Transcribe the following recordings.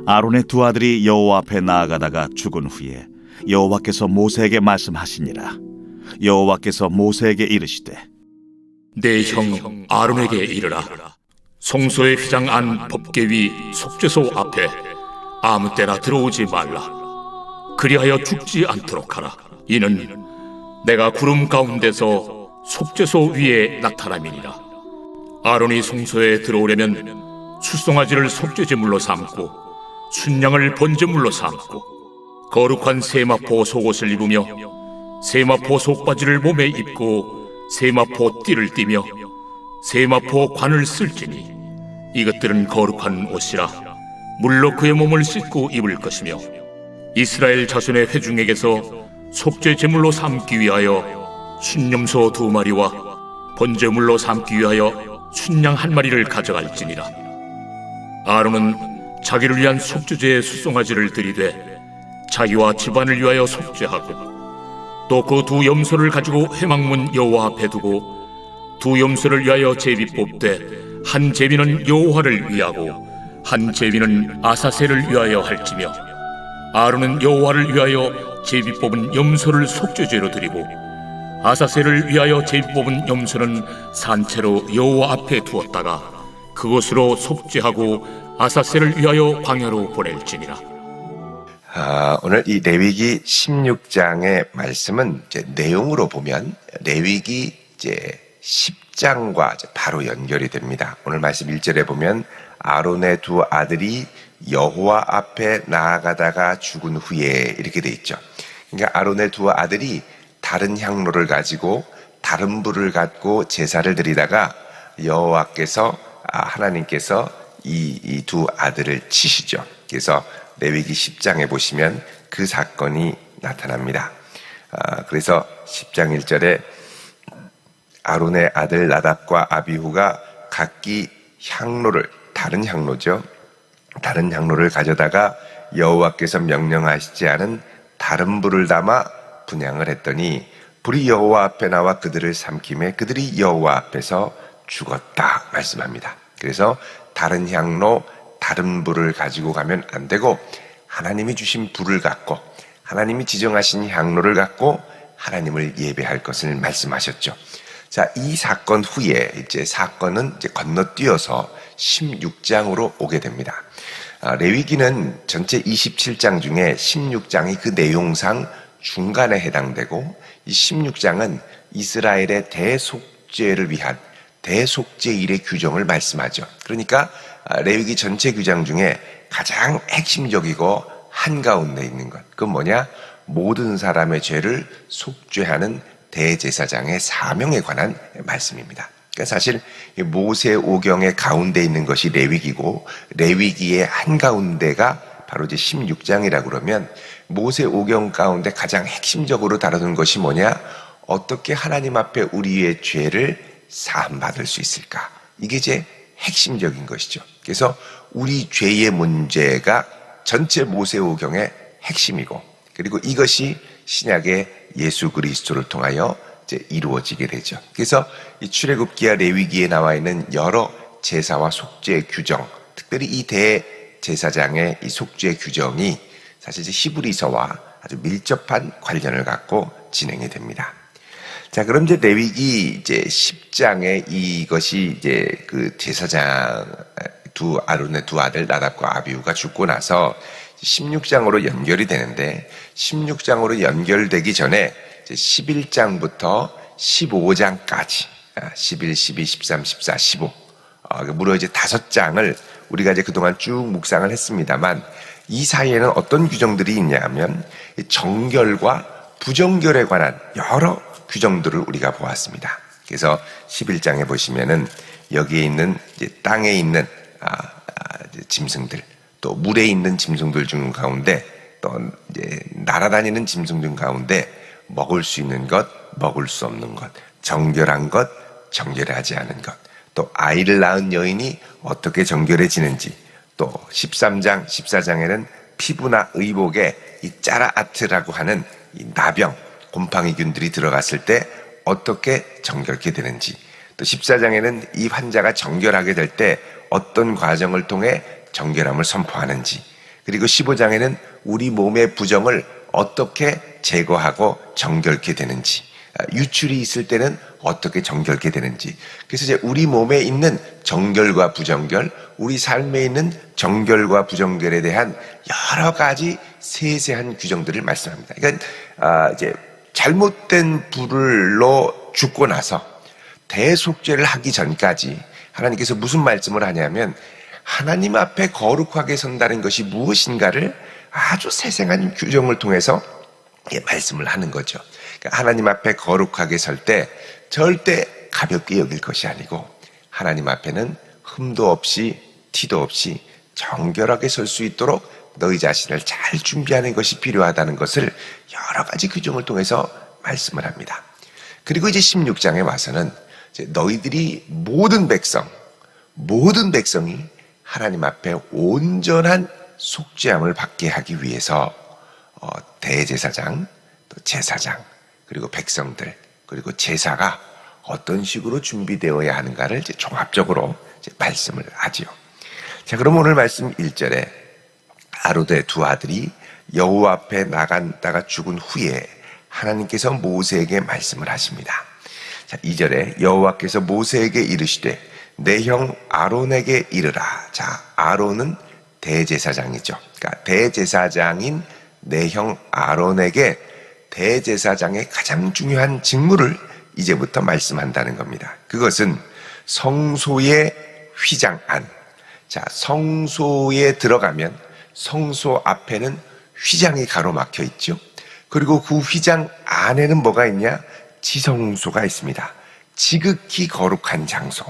아론의 두 아들이 여호와 앞에 나아가다가 죽은 후에 여호와께서 모세에게 말씀하시니라. 여호와께서 모세에게 이르시되 내 형 아론에게 이르라. 성소의 휘장 안 법궤 위 속죄소 앞에 아무 때나 들어오지 말라. 그리하여 죽지 않도록 하라. 이는 내가 구름 가운데서 속죄소 위에 나타남이니라. 아론이 성소에 들어오려면 수송아지를 속죄제물로 삼고 순양을 번제물로 삼고 거룩한 세마포 속옷을 입으며 세마포 속바지를 몸에 입고 세마포 띠를 띠며 세마포 관을 쓸지니 이것들은 거룩한 옷이라 물로 그의 몸을 씻고 입을 것이며 이스라엘 자손의 회중에게서 속죄 제물로 삼기 위하여 순염소 2마리와 번제물로 삼기 위하여 순양 1마리를 가져갈지니라. 아론은 자기를 위한 속죄제의 수송아지를 들이되 자기와 집안을 위하여 속죄하고 또 그 2 염소를 가지고 회막문 여호와 앞에 두고 2 염소를 위하여 제비 뽑되 한 제비는 여호와를 위하고 한 제비는 아사셀을 위하여 할지며 아론은 여호와를 위하여 제비 뽑은 염소를 속죄제로 드리고 아사셀을 위하여 제비 뽑은 염소는 산채로 여호와 앞에 두었다가 그것으로 속죄하고 아사셀을 위하여 광야로 보낼지니라. 오늘 이 레위기 16장의 말씀은 이제 내용으로 보면 레위기 이제 10장과 바로 연결이 됩니다. 오늘 말씀 1절에 보면 아론의 2 아들이 여호와 앞에 나아가다가 죽은 후에 이렇게 돼 있죠. 그러니까 아론의 2 아들이 다른 향로를 가지고 다른 불을 갖고 제사를 드리다가 여호와께서 하나님께서 이 2 아들을 치시죠. 그래서 레위기 10장에 보시면 그 사건이 나타납니다. 그래서 10장 1절에 아론의 아들 나답과 아비후가 각기 향로를, 다른 향로죠, 다른 향로를 가져다가 여호와께서 명령하시지 않은 다른 불을 담아 분향을 했더니 불이 여호와 앞에 나와 그들을 삼키매 그들이 여호와 앞에서 죽었다 말씀합니다. 그래서 다른 향로, 다른 불을 가지고 가면 안 되고 하나님이 주신 불을 갖고 하나님이 지정하신 향로를 갖고 하나님을 예배할 것을 말씀하셨죠. 자, 이 사건 후에 이제 사건은 이제 건너뛰어서 16장으로 오게 됩니다. 레위기는 전체 27장 중에 16장이 그 내용상 중간에 해당되고 이 16장은 이스라엘의 대속죄를 위한 대속죄일의 규정을 말씀하죠. 그러니까 레위기 전체 규정 중에 가장 핵심적이고 한가운데 있는 것, 그건 뭐냐? 모든 사람의 죄를 속죄하는 대제사장의 사명에 관한 말씀입니다. 그러니까 사실 모세 오경의 가운데 있는 것이 레위기고 레위기의 한가운데가 바로 이제 16장이라고 그러면 모세 오경 가운데 가장 핵심적으로 다루는 것이 뭐냐? 어떻게 하나님 앞에 우리의 죄를 사함받을 수 있을까? 이게 이제 핵심적인 것이죠. 그래서 우리 죄의 문제가 전체 모세오경의 핵심이고, 그리고 이것이 신약의 예수 그리스도를 통하여 이제 이루어지게 되죠. 그래서 이 출애굽기와 레위기에 나와 있는 여러 제사와 속죄의 규정, 특별히 이 대제사장의 이 속죄의 규정이 사실 이제 히브리서와 아주 밀접한 관련을 갖고 진행이 됩니다. 자, 그럼 이제 레위기 이제 10장에 이것이 이제 그 제사장 아론의 2 아들 나답과 아비후가 죽고 나서 16장으로 연결이 되는데 16장으로 연결되기 전에 이제 11장부터 15장까지 11, 12, 13, 14, 15 무려 이제 5장을 우리가 이제 그동안 쭉 묵상을 했습니다만 이 사이에는 어떤 규정들이 있냐면 정결과 부정결에 관한 여러 규정들을 우리가 보았습니다. 그래서 11장에 보시면은 여기에 있는 이제 땅에 있는 짐승들, 또 물에 있는 짐승들 중 가운데, 또 이제 날아다니는 짐승 중 가운데 먹을 수 있는 것, 먹을 수 없는 것, 정결한 것, 정결하지 않은 것, 또 아이를 낳은 여인이 어떻게 정결해지는지, 또 13장, 14장에는 피부나 의복에 이 짜라아트라고 하는 이 나병, 곰팡이균들이 들어갔을 때 어떻게 정결케 되는지, 또 14장에는 이 환자가 정결하게 될 때 어떤 과정을 통해 정결함을 선포하는지, 그리고 15장에는 우리 몸의 부정을 어떻게 제거하고 정결케 되는지, 유출이 있을 때는 어떻게 정결케 되는지. 그래서 이제 우리 몸에 있는 정결과 부정결, 우리 삶에 있는 정결과 부정결에 대한 여러 가지 세세한 규정들을 말씀합니다. 그러니까 이제 잘못된 불로 죽고 나서 대속죄를 하기 전까지 하나님께서 무슨 말씀을 하냐면 하나님 앞에 거룩하게 선다는 것이 무엇인가를 아주 세세한 규정을 통해서 말씀을 하는 거죠. 그러니까 하나님 앞에 거룩하게 설 때 절대 가볍게 여길 것이 아니고 하나님 앞에는 흠도 없이 티도 없이 정결하게 설 수 있도록 너희 자신을 잘 준비하는 것이 필요하다는 것을 여러 가지 규정을 통해서 말씀을 합니다. 그리고 이제 16장에 와서는 이제 너희들이 모든 백성이 하나님 앞에 온전한 속죄함을 받게 하기 위해서 대제사장, 또 제사장, 그리고 백성들, 그리고 제사가 어떤 식으로 준비되어야 하는가를 이제 종합적으로 이제 말씀을 하지요. 자, 그럼 오늘 말씀 1절에 아론의 두 아들이 여호와 앞에 나갔다가 죽은 후에 하나님께서 모세에게 말씀을 하십니다. 자, 2절에 여호와께서 모세에게 이르시되 내 형 아론에게 이르라. 자, 아론은 대제사장이죠. 그러니까 대제사장인 내 형 아론에게 대제사장의 가장 중요한 직무를 이제부터 말씀한다는 겁니다. 그것은 성소의 휘장안. 자, 성소에 들어가면 성소 앞에는 휘장이 가로막혀 있죠. 그리고 그 휘장 안에는 뭐가 있냐? 지성소가 있습니다. 지극히 거룩한 장소.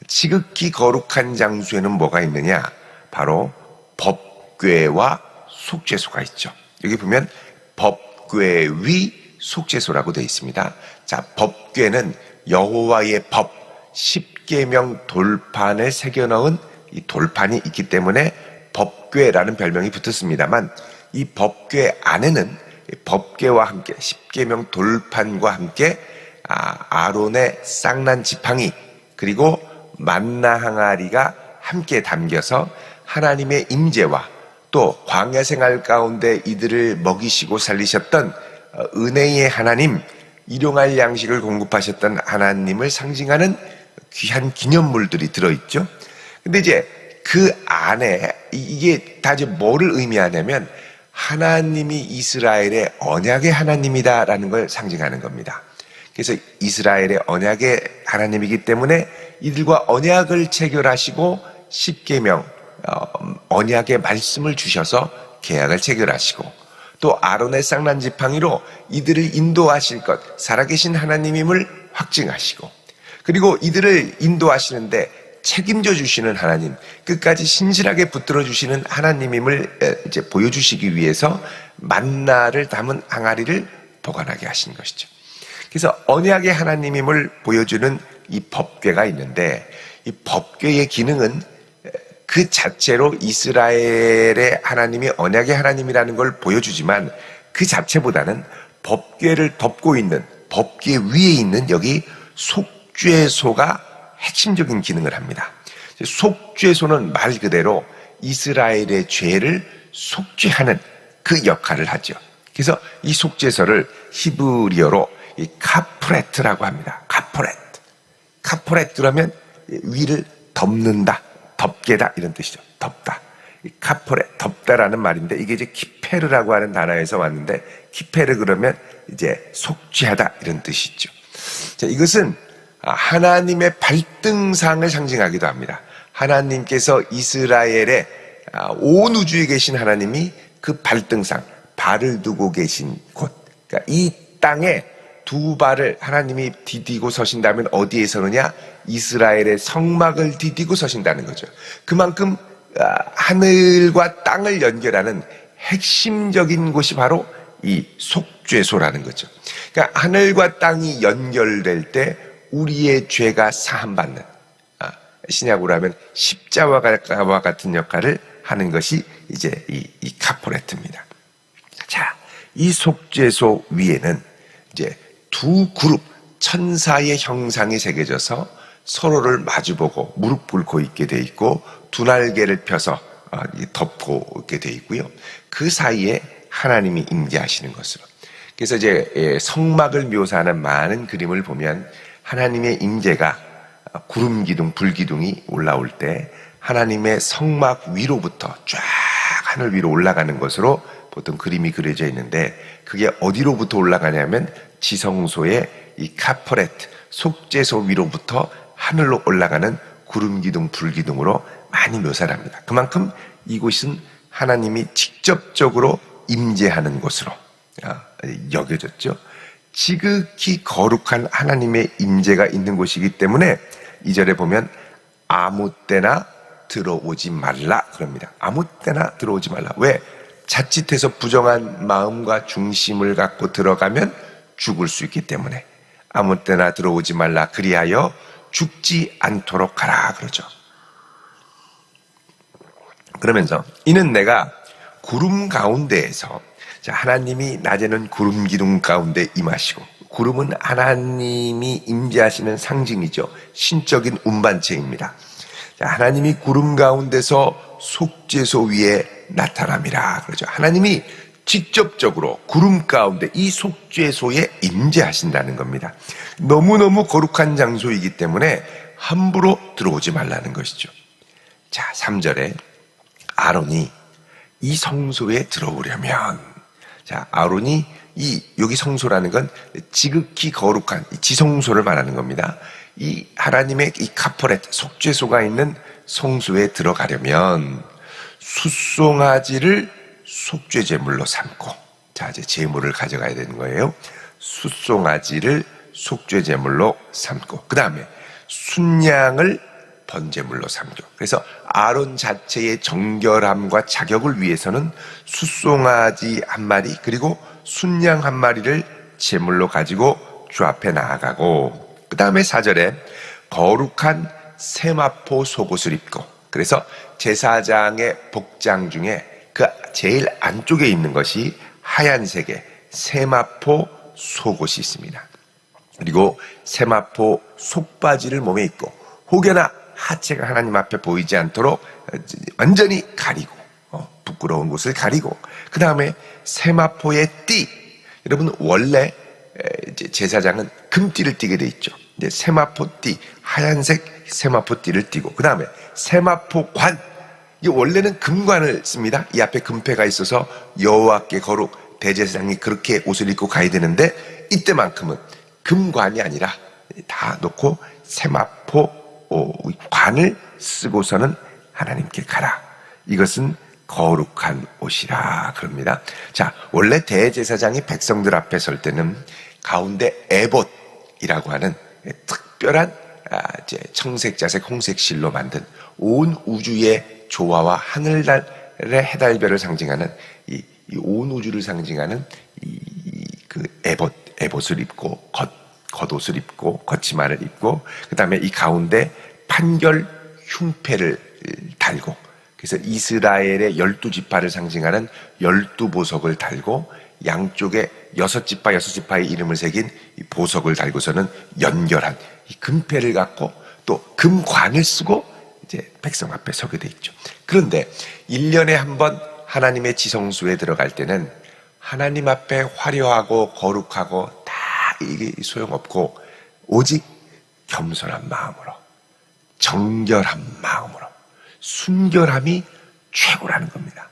지극히 거룩한 장소에는 뭐가 있느냐? 바로 법궤와 속죄소가 있죠. 여기 보면 법궤 위 속죄소라고 되어 있습니다. 자, 법궤는 여호와의 법 10계명 돌판을 새겨 넣은 이 돌판이 있기 때문에 법궤라는 별명이 붙었습니다만 이 법궤 안에는 법궤와 함께 10계명 돌판과 함께 아론의 쌍난 지팡이 그리고 만나 항아리가 함께 담겨서 하나님의 임재와 또 광야 생활 가운데 이들을 먹이시고 살리셨던 은혜의 하나님, 일용할 양식을 공급하셨던 하나님을 상징하는 귀한 기념물들이 들어있죠. 근데 이제 그 안에 이게 다 이제 뭐를 의미하냐면 하나님이 이스라엘의 언약의 하나님이다라는 걸 상징하는 겁니다. 그래서 이스라엘의 언약의 하나님이기 때문에 이들과 언약을 체결하시고 10계명 언약의 말씀을 주셔서 계약을 체결하시고 또 아론의 쌍난 지팡이로 이들을 인도하실 것, 살아계신 하나님임을 확증하시고 그리고 이들을 인도하시는데 책임져 주시는 하나님, 끝까지 신실하게 붙들어 주시는 하나님임을 이제 보여주시기 위해서 만나를 담은 항아리를 보관하게 하신 것이죠. 그래서 언약의 하나님임을 보여주는 이 법궤가 있는데 이 법궤의 기능은 그 자체로 이스라엘의 하나님이 언약의 하나님이라는 걸 보여주지만 그 자체보다는 법궤를 덮고 있는 법궤 위에 있는 여기 속죄소가 핵심적인 기능을 합니다. 속죄소는 말 그대로 이스라엘의 죄를 속죄하는 그 역할을 하죠. 그래서 이 속죄소를 히브리어로 이 카프레트라고 합니다. 카프레트 그러면 위를 덮는다, 덮개다 이런 뜻이죠. 덮다. 이 카프레 덮다라는 말인데 이게 이제 키페르라고 하는 단어에서 왔는데 키페르 그러면 이제 속죄하다 이런 뜻이죠. 자, 이것은 하나님의 발등상을 상징하기도 합니다. 하나님께서 이스라엘의 온 우주에 계신 하나님이 그 발등상, 발을 두고 계신 곳. 그러니까 이 땅에 두 발을 하나님이 디디고 서신다면 어디에 서느냐? 이스라엘의 성막을 디디고 서신다는 거죠. 그만큼 하늘과 땅을 연결하는 핵심적인 곳이 바로 이 속죄소라는 거죠. 그러니까 하늘과 땅이 연결될 때 우리의 죄가 사함받는 신약으로 하면 십자가와 같은 역할을 하는 것이 이제 이 카포레트입니다. 자, 이 속죄소 위에는 이제 두 그룹 천사의 형상이 새겨져서 서로를 마주보고 무릎 꿇고 있게 돼 있고 두 날개를 펴서 덮고 있게 돼 있고요. 그 사이에 하나님이 임재하시는 것으로. 그래서 이제 성막을 묘사하는 많은 그림을 보면 하나님의 임재가 구름 기둥, 불 기둥이 올라올 때 하나님의 성막 위로부터 쫙 하늘 위로 올라가는 것으로 보통 그림이 그려져 있는데, 그게 어디로부터 올라가냐면 지성소의 이 카퍼레트, 속죄소 위로부터 하늘로 올라가는 구름 기둥, 불 기둥으로 많이 묘사를 합니다. 그만큼 이곳은 하나님이 직접적으로 임재하는 곳으로 여겨졌죠. 지극히 거룩한 하나님의 임재가 있는 곳이기 때문에 2절에 보면 아무 때나 들어오지 말라 그럽니다. 아무 때나 들어오지 말라. 왜? 자칫해서 부정한 마음과 중심을 갖고 들어가면 죽을 수 있기 때문에 아무 때나 들어오지 말라. 그리하여 죽지 않도록 하라 그러죠. 그러면서 이는 내가 구름 가운데에서, 하나님이 낮에는 구름 기둥 가운데 임하시고, 구름은 하나님이 임재하시는 상징이죠. 신적인 운반체입니다. 하나님이 구름 가운데서 속죄소 위에 나타남이라 그러죠. 하나님이 직접적으로 구름 가운데 이 속죄소에 임재하신다는 겁니다. 너무너무 거룩한 장소이기 때문에 함부로 들어오지 말라는 것이죠. 자, 3절에 아론이 이 성소에 들어오려면, 아론이 여기 성소라는 건 지극히 거룩한 지성소를 말하는 겁니다. 이 하나님의 이 카퍼레트, 속죄소가 있는 성소에 들어가려면 숫송아지를 속죄제물로 삼고, 이제 제물을 가져가야 되는 거예요. 숫송아지를 속죄제물로 삼고, 그 다음에 순양을 번제물로 삼고. 그래서 아론 자체의 정결함과 자격을 위해서는 숫송아지 한 마리 그리고 순양 한 마리를 제물로 가지고 주 앞에 나아가고, 그 다음에 4절에 거룩한 세마포 속옷을 입고, 그래서 제사장의 복장 중에 그 제일 안쪽에 있는 것이 하얀색의 세마포 속옷이 있습니다. 그리고 세마포 속바지를 몸에 입고, 혹여나 하체가 하나님 앞에 보이지 않도록 완전히 가리고, 부끄러운 곳을 가리고, 그 다음에 세마포의 띠, 여러분 원래 제사장은 금띠를 띠게 돼 있죠. 이제 세마포띠, 하얀색 세마포띠를 띠고, 그 다음에 세마포관, 이 원래는 금관을 씁니다. 이 앞에 금패가 있어서 여호와께 거룩, 대제사장이 그렇게 옷을 입고 가야 되는데 이때만큼은 금관이 아니라 다 놓고 세마포 관을 쓰고서는 하나님께 가라. 이것은 거룩한 옷이라 그럽니다. 자, 원래 대제사장이 백성들 앞에 설 때는 가운데 에봇이라고 하는 특별한 청색, 자색, 홍색 실로 만든 온 우주의 조화와 하늘날의 해달별을 상징하는 이 온 우주를 상징하는 그 에봇을 입고 겉옷을 입고 겉치마를 입고, 그 다음에 이 가운데 판결 흉패를 달고, 그래서 이스라엘의 12지파를 상징하는 12보석을 달고, 양쪽에 6지파의 이름을 새긴 이 보석을 달고서는 연결한 이 금패를 갖고 또 금관을 쓰고 이제 백성 앞에 서게 돼 있죠. 그런데 1년에 한 번 하나님의 지성소에 들어갈 때는 하나님 앞에 화려하고 거룩하고 다 이게 소용없고 오직 겸손한 마음으로, 정결한 마음으로, 순결함이 최고라는 겁니다.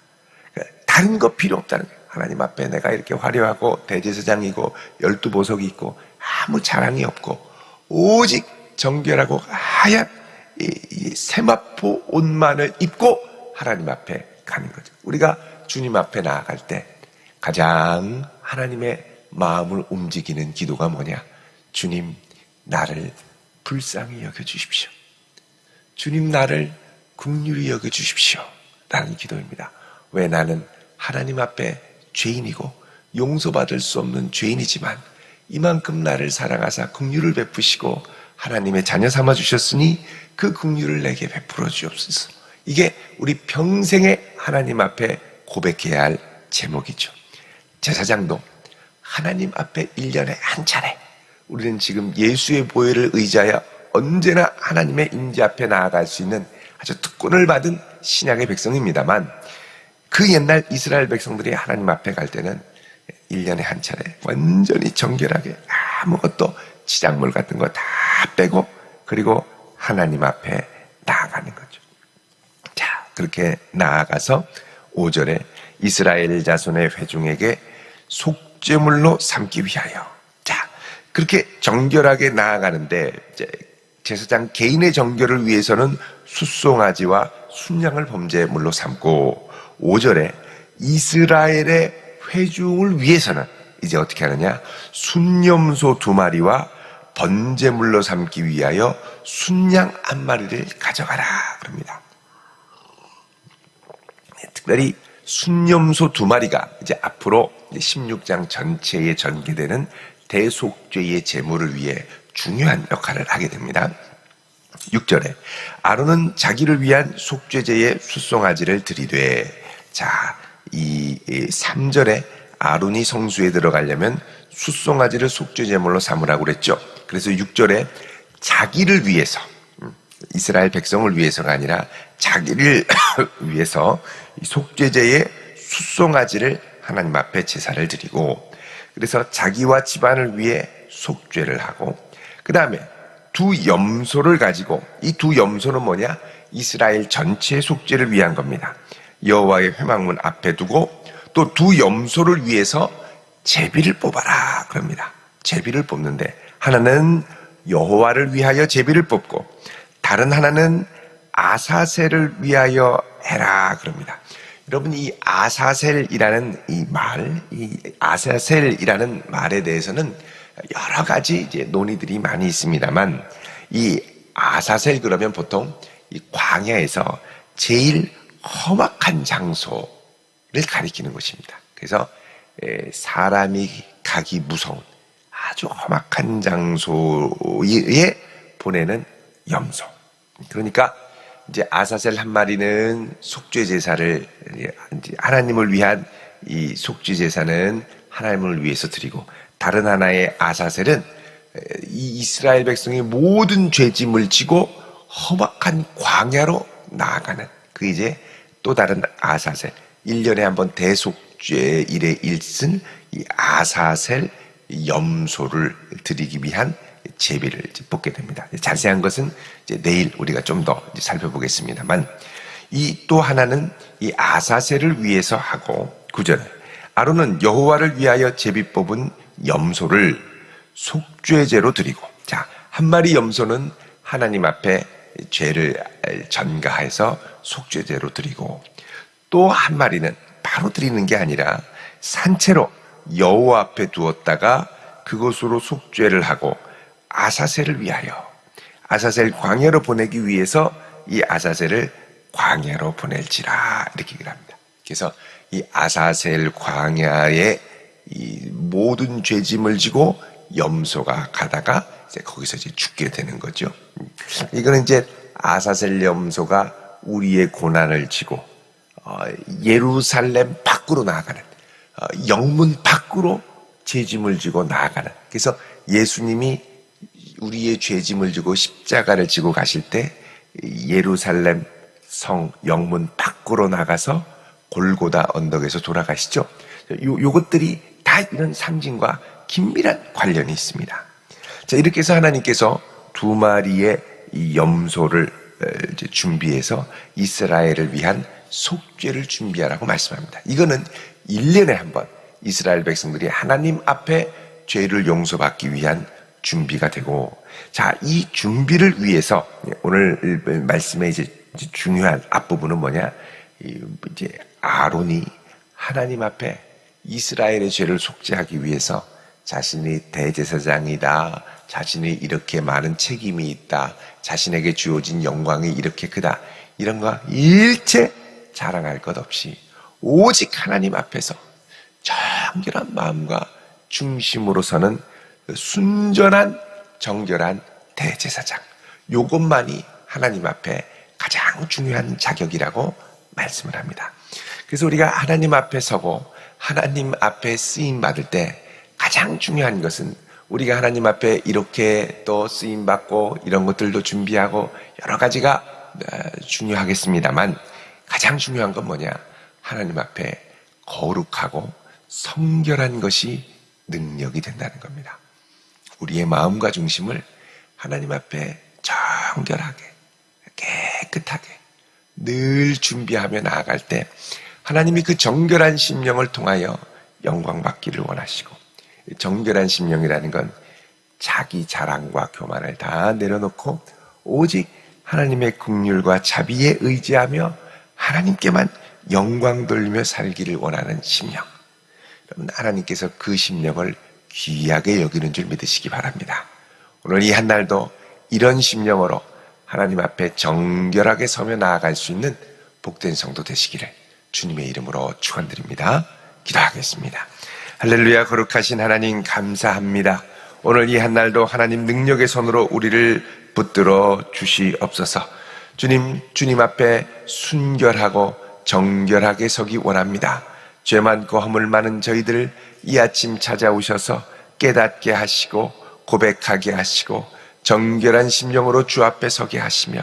다른 거 필요 없다는 거예요. 하나님 앞에 내가 이렇게 화려하고 대제사장이고 12보석이 있고 아무 자랑이 없고 오직 정결하고 하얀 이 세마포 옷만을 입고 하나님 앞에 가는 거죠. 우리가 주님 앞에 나아갈 때 가장 하나님의 마음을 움직이는 기도가 뭐냐? 주님, 나를 불쌍히 여겨주십시오. 주님, 나를 긍휼히 여겨주십시오. 라는 기도입니다. 왜? 나는 하나님 앞에 죄인이고 용서받을 수 없는 죄인이지만 이만큼 나를 사랑하사 긍휼을 베푸시고 하나님의 자녀 삼아주셨으니 그 긍휼을 내게 베풀어 주옵소서. 이게 우리 평생에 하나님 앞에 고백해야 할 제목이죠. 제사장도 하나님 앞에 1년에 한 차례, 우리는 지금 예수의 보혈을 의지하여 언제나 하나님의 임재 앞에 나아갈 수 있는 아주 특권을 받은 신약의 백성입니다만 그 옛날 이스라엘 백성들이 하나님 앞에 갈 때는 1년에 한 차례 완전히 정결하게 아무것도 지작물 같은 거 다 빼고 그리고 하나님 앞에 나아가는 거죠. 자, 그렇게 나아가서 5절에 이스라엘 자손의 회중에게 속죄물로 삼기 위하여. 자, 그렇게 정결하게 나아가는데 제사장 개인의 정결을 위해서는 숫송아지와 순양을 범죄물로 삼고 5절에 이스라엘의 회중을 위해서는 이제 어떻게 하느냐? 순염소 2마리와 번제물로 삼기 위하여 순양 1마리를 가져가라 그럽니다. 특별히 순염소 2마리가 이제 앞으로 16장 전체에 전개되는 대속죄의 제물을 위해 중요한 역할을 하게 됩니다. 6절에 아론은 자기를 위한 속죄제의 숫송아지를 드리되. 자, 이 3절에 아론이 성수에 들어가려면 숫송아지를 속죄제물로 삼으라고 그랬죠. 그래서 6절에 자기를 위해서, 이스라엘 백성을 위해서가 아니라 자기를 위해서 속죄제의 숫송아지를 하나님 앞에 제사를 드리고, 그래서 자기와 집안을 위해 속죄를 하고, 그 다음에 2 염소를 가지고, 이 2 염소는 뭐냐? 이스라엘 전체의 속죄를 위한 겁니다. 여호와의 회막문 앞에 두고 또 2 염소를 위해서 제비를 뽑아라 그럽니다. 제비를 뽑는데 하나는 여호와를 위하여 제비를 뽑고 다른 하나는 아사셀을 위하여 해라 그럽니다. 여러분, 이 아사셀이라는 이 말, 이 아사셀이라는 말에 대해서는 여러 가지 이제 논의들이 많이 있습니다만, 이 아사셀 그러면 보통 이 광야에서 제일 험악한 장소를 가리키는 것입니다. 그래서 사람이 가기 무서운 아주 험악한 장소에 보내는 염소. 그러니까 이제 아사셀 1마리는 속죄 제사를, 하나님을 위한 이 속죄 제사는 하나님을 위해서 드리고, 다른 하나의 아사셀은 이 이스라엘 백성의 모든 죄짐을 지고 험악한 광야로 나아가는, 그 이제 또 다른 아사셀, 1년에 한 번 대속죄 일에 일쓴 이 아사셀 염소를 드리기 위한 제비를 뽑게 됩니다. 자세한 것은 이제 내일 우리가 좀 더 살펴보겠습니다만, 이 또 하나는 이 아사셀을 위해서 하고, 9절에 아론은 여호와를 위하여 제비 뽑은 염소를 속죄제로 드리고. 자, 1마리 염소는 하나님 앞에 죄를 전가해서 속죄제로 드리고, 또 1마리는 바로 드리는 게 아니라 산채로 여호와 앞에 두었다가 그것으로 속죄를 하고 아사셀을 위하여, 아사셀 광야로 보내기 위해서 이 아사셀을 광야로 보낼지라, 이렇게 얘기를 합니다. 그래서 이 아사셀 광야에 이 모든 죄짐을 지고 염소가 가다가 이제 거기서 이제 죽게 되는 거죠. 이거는 이제 아사셀 염소가 우리의 고난을 지고 예루살렘 밖으로 나아가는, 영문 밖으로 죄짐을 지고 나아가는. 그래서 예수님이 우리의 죄짐을 지고 십자가를 지고 가실 때 예루살렘 성 영문 밖으로 나가서 골고다 언덕에서 돌아가시죠. 요것들이 다 이런 상징과 긴밀한 관련이 있습니다. 자, 이렇게 해서 하나님께서 2마리의 이 염소를 이제 준비해서 이스라엘을 위한 속죄를 준비하라고 말씀합니다. 이거는 1년에 한 번 이스라엘 백성들이 하나님 앞에 죄를 용서받기 위한 준비가 되고, 자, 이 준비를 위해서 오늘 말씀의 이제 중요한 앞부분은 뭐냐? 이제 아론이 하나님 앞에 이스라엘의 죄를 속죄하기 위해서 자신이 대제사장이다, 자신이 이렇게 많은 책임이 있다, 자신에게 주어진 영광이 이렇게 크다, 이런 거 일체 자랑할 것 없이 오직 하나님 앞에서 정결한 마음과 중심으로 서는 순전한 정결한 대제사장, 요것만이 하나님 앞에 가장 중요한 자격이라고 말씀을 합니다. 그래서 우리가 하나님 앞에 서고 하나님 앞에 쓰임 받을 때 가장 중요한 것은, 우리가 하나님 앞에 이렇게 또 쓰임 받고 이런 것들도 준비하고 여러 가지가 중요하겠습니다만, 가장 중요한 건 뭐냐? 하나님 앞에 거룩하고 성결한 것이 능력이 된다는 겁니다. 우리의 마음과 중심을 하나님 앞에 정결하게, 깨끗하게 늘 준비하며 나아갈 때 하나님이 그 정결한 심령을 통하여 영광 받기를 원하시고, 정결한 심령이라는 건 자기 자랑과 교만을 다 내려놓고 오직 하나님의 긍휼과 자비에 의지하며 하나님께만 영광 돌리며 살기를 원하는 심령. 여러분, 하나님께서 그 심령을 귀하게 여기는 줄 믿으시기 바랍니다. 오늘 이 한날도 이런 심령으로 하나님 앞에 정결하게 서며 나아갈 수 있는 복된 성도 되시기를 주님의 이름으로 축원드립니다. 기도하겠습니다. 할렐루야. 거룩하신 하나님 감사합니다. 오늘 이 한날도 하나님 능력의 손으로 우리를 붙들어 주시옵소서. 주님 앞에 순결하고 정결하게 서기 원합니다. 죄 많고 허물 많은 저희들 이 아침 찾아오셔서 깨닫게 하시고 고백하게 하시고 정결한 심령으로 주 앞에 서게 하시며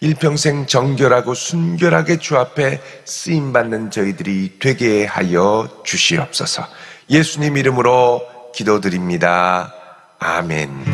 일평생 정결하고 순결하게 주 앞에 쓰임받는 저희들이 되게 하여 주시옵소서. 예수님 이름으로 기도드립니다. 아멘.